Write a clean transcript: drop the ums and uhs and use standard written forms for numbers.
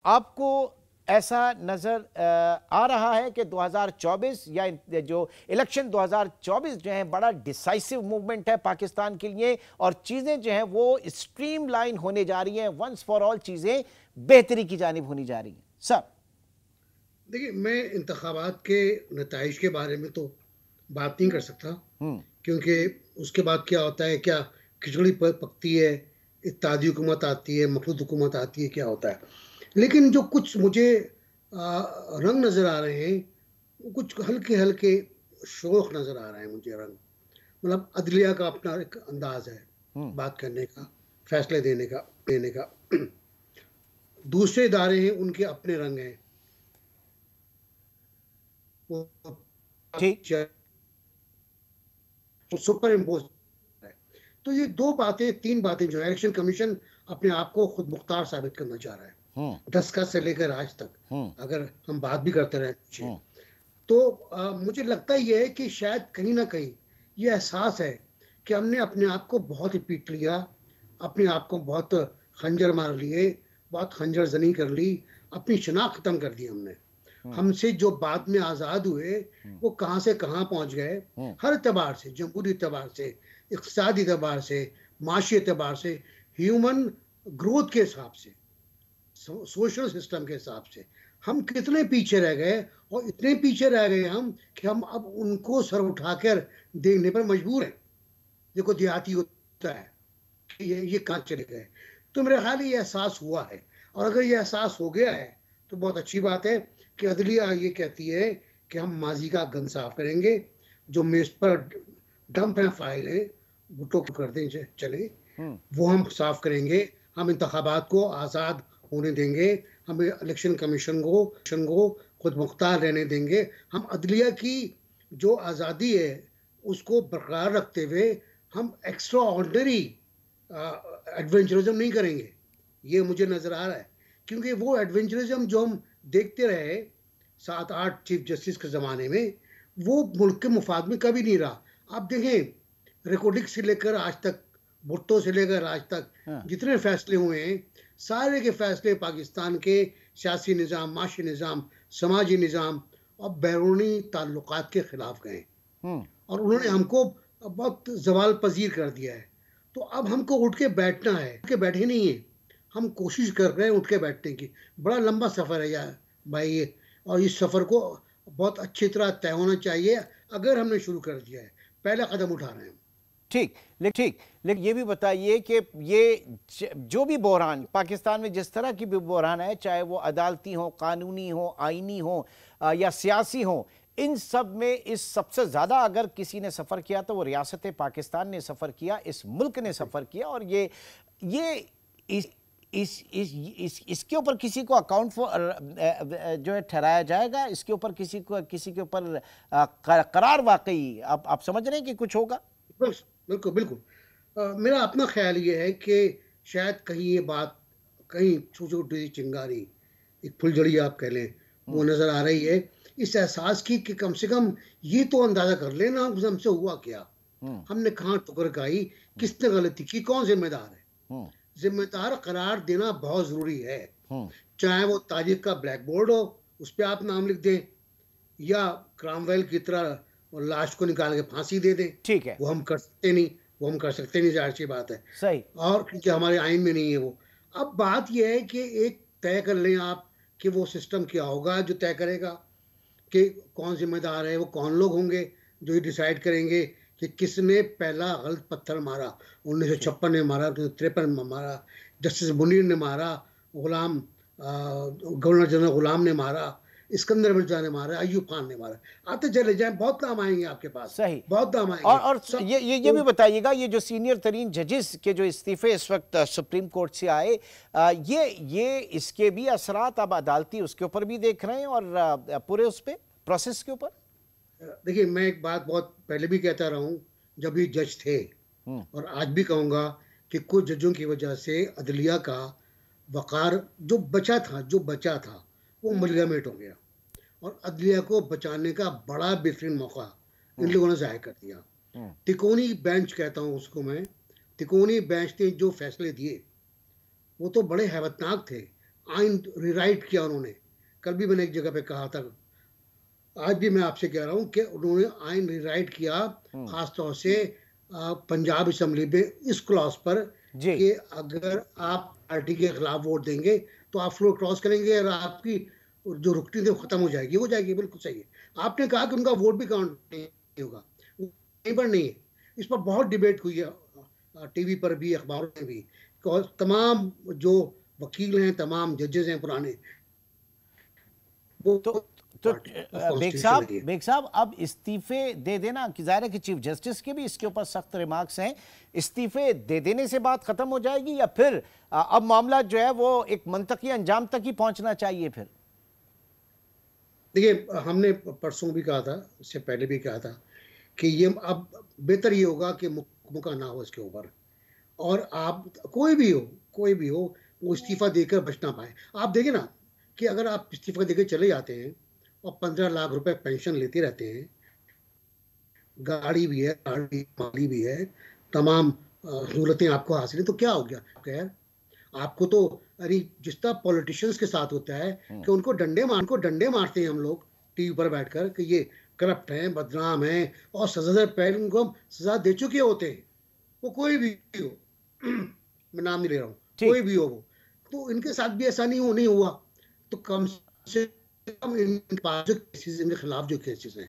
आपको ऐसा नजर आ रहा है कि 2024 या जो इलेक्शन 2024 जो है बड़ा डिसाइसिव मूवमेंट है पाकिस्तान के लिए और चीजें जो हैं वो स्ट्रीमलाइन होने जा रही हैं, वंस फॉर ऑल चीजें बेहतरी की जानिब होनी जा रही हैं? सर देखिए, मैं इंतखाबात के नताइज के बारे में तो बात नहीं कर सकता, हम्म। क्योंकि उसके बाद क्या होता है, क्या खिचड़ी पकती है, इत्तेहादी हुकूमत आती है, मखलूत हुकूमत आती है, क्या होता है। लेकिन जो कुछ मुझे रंग नज़र आ रहे हैं, वो कुछ हल्के हल्के शोख नज़र आ रहे हैं मुझे रंग। मतलब अदलिया का अपना एक अंदाज है हम्म। बात करने का, फैसले देने का। दूसरे इदारे हैं, उनके अपने रंग हैं। वो ठीक। सुपर इम्पोज है। तो ये दो बातें, तीन बातें जो है, इलेक्शन कमीशन अपने आप को खुद मुख्तार साबित करना चाह रहा है। हम्म। 10 से लेकर आज तक हम्म। अगर हम बात भी करते रहे पीछे, हम्म। तो मुझे लगता ये है कि शायद कहीं ना कहीं ये एहसास है कि हमने अपने आप को बहुत ही पीट लिया, अपने आप को बहुत खंजर मार लिए, बहुत खंजर जनी कर ली, अपनी शनाख्त खत्म कर दी हमने। हम्म। हमसे जो बाद में आज़ाद हुए, हम्म। वो कहाँ से कहाँ पहुँच गए। हम्म। हर एतबार से, जमहूरी एतबार से, इक़्तिसादी एतबार से, माशी एतबार से, ह्यूमन ग्रोथ के हिसाब से, सोशल सिस्टम के हिसाब से हम कितने पीछे रह गए। और इतने पीछे रह गए हम कि हम अब उनको सर उठाकर देखने पर मजबूर हैं। देखो, देहाती होता है कि ये कहाँ चले गए। तो मेरा ख्याल ये एहसास हुआ है, और अगर ये एहसास हो गया है तो बहुत अच्छी बात है कि अदलिया ये कहती है कि हम माजी का गन साफ करेंगे, जो मेज पर डंप है, फाइल है, भुट्टो कर दें चले, हम्म। वो हम साफ करेंगे। हम इंतखाबात को आज़ाद होने देंगे, हम इलेक्शन कमीशन को खुद मुख्तार रहने देंगे। हम अदलिया की जो आज़ादी है उसको बरकरार रखते हुए हम एक्स्ट्रा ऑर्डनरी एडवेंचरिज्म नहीं करेंगे। ये मुझे नज़र आ रहा है, क्योंकि वो एडवेंचरिज्म जो हम देखते रहे 7-8 चीफ जस्टिस के ज़माने में, वो मुल्क के मुफाद में कभी नहीं रहा। आप देखें, रिकॉर्डिंग से लेकर आज तक, भुट्टो से लेकर आज तक हाँ। जितने फैसले हुए हैं, सारे के फैसले पाकिस्तान के सियासी निज़ाम, माशी निज़ाम, समाजी निज़ाम और बैरूनी ताल्लुकात के ख़िलाफ़ गए, हम्म। और उन्होंने हमको बहुत जवाल पजीर कर दिया है। तो अब हमको उठ के बैठना है, उठ के बैठे नहीं है, हम कोशिश कर रहे हैं उठ के बैठने की। बड़ा लंबा सफ़र है यार भाई ये, और इस सफ़र को बहुत अच्छी तरह तय होना चाहिए। अगर हमने शुरू कर दिया है, पहला कदम उठा रहे हैं। ठीक। लेकिन ये भी बताइए कि ये जो भी बहरान पाकिस्तान में, जिस तरह की भी बहरान है, चाहे वो अदालती हो, कानूनी हो, आईनी हो या सियासी हो, इन सब में इस सबसे ज़्यादा अगर किसी ने सफ़र किया तो वो रियासत पाकिस्तान ने सफ़र किया, इस मुल्क ने सफ़र किया। और ये इसके ऊपर किसी को अकाउंट जो है ठहराया जाएगा, इसके ऊपर किसी के ऊपर करार वाकई आप समझ रहे हैं कि कुछ होगा? बिल्कुल बिल्कुल। मेरा अपना ख्याल ये है कि शायद कहीं ये बात, कहीं छोटी छोटी चिंगारी, एक फुलझड़ी आप कह लें, वो नज़र आ रही है, इस एहसास की कि कम से कम ये तो अंदाज़ा कर लेना हमसे हुआ क्या, हम्म। हमने कहाँ ठुकर खाई, किसने गलती की, कौन जिम्मेदार है। हम्म। जिम्मेदार करार देना बहुत ज़रूरी है। हम्म। चाहे वो तारीख का ब्लैक बोर्ड हो, उस पर आप नाम लिख दें, या क्रामवेल की तरह लाश को निकाल के फांसी दे दें। ठीक है। वो हम कर सकते नहीं, वो हम कर सकते नहीं, जाहिर सी बात है। सही। और क्योंकि हमारे आइन में नहीं है वो। अब बात यह है कि एक तय कर लें आप कि वो सिस्टम क्या होगा जो तय करेगा कि कौन जिम्मेदार है, वो कौन लोग होंगे जो ये डिसाइड करेंगे कि किसने पहला गलत पत्थर मारा। 1956 में मारा, 1953 में मारा, जस्टिस मुनीर ने मारा, गुलाम गवर्नर जनरल गुलाम ने मारा, इस्कंदर मिर्जा ने मारा, अयूब खान ने मारा। आते चले जाएं, बहुत नाम आएंगे आपके पास, सही। बहुत नाम और आएंगे और सब। ये भी बताइएगा, ये जो सीनियर तरीन जजेस के जो इस्तीफे इस वक्त सुप्रीम कोर्ट से आए, ये इसके भी असरात अब अदालती उसके ऊपर भी देख रहे हैं और पूरे उस पे प्रोसेस के ऊपर। देखिए, मैं एक बात बहुत पहले भी कहता रहा हूँ, जब ये जज थे, हम्म। और आज भी कहूँगा कि कुछ जजों की वजह से अदलिया का वक़ार जो बचा था वो मलगमेट हो गया, और अदलिया को बचाने का बड़ा बेहतरीन मौका इन हम्म। लोगों ने ज़ाया कर दिया। हम्म। तिकोनी बेंच कहता हूँ उसको मैं। तिकोनी बेंच ने जो फैसले दिए वो तो बड़े हैबतनाक थे। आइन रिराइट किया उन्होंने। कल भी मैंने एक जगह पे कहा था, आज भी मैं आपसे कह रहा हूँ कि उन्होंने आइन रिराइट किया, खास तौर से पंजाब असेंबली में इस क्लॉज पर जी। कि अगर आप पार्टी के खिलाफ वोट देंगे तो आप फ्लोर क्रॉस करेंगे और आपकी जो रुकती थी वो खत्म हो जाएगी, बिल्कुल सही है। आपने कहा कि उनका वोट भी काउंट नहीं होगा, कहीं पर नहीं है। इस पर बहुत डिबेट हुई है, टीवी पर भी, अखबारों में भी। तमाम जो वकील हैं, तमाम जजेस हैं पुराने, वो तो तो पार्टी ऑफ कॉन्स्टिट्यूशन है ये। बेग साहब अब इस्तीफे दे देना, कि जाहिर है कि चीफ जस्टिस के भी इसके ऊपर सख्त रिमार्क्स हैं, इस्तीफे दे देने से बात खत्म हो जाएगी या फिर अब मामला जो है वो एक मंतकी अंजाम तक ही पहुंचना चाहिए फिर? देखिए, हमने परसों भी कहा था, इससे पहले भी कहा था कि ये अब बेहतर ये होगा कि मुकदमा ना हो इसके ऊपर, और आप कोई भी हो, वो इस्तीफा देकर बच ना पाए। आप देखिए ना कि अगर आप इस्तीफा देकर चले जाते हैं और 15 लाख रुपए पेंशन लेते रहते हैं, गाड़ी भी है, माली भी है, तमाम सहूलतें आपको हासिल है, तो क्या हो गया? खैर, आपको तो, अरे जिस तरह पॉलिटिशियंस के साथ होता है कि उनको डंडे मारते हैं हम लोग टीवी पर बैठकर कि ये करप्ट हैं, बदनाम हैं, और सजा से पहले उनको हम सजा दे चुके होते हैं, वो कोई भी हो। मैं नाम नहीं ले रहा हूँ, कोई ठीक। भी हो वो। तो इनके साथ भी ऐसा नहीं हुआ। तो कम से कम इनके पास जो केसेस, इनके खिलाफ जो केसेस हैं,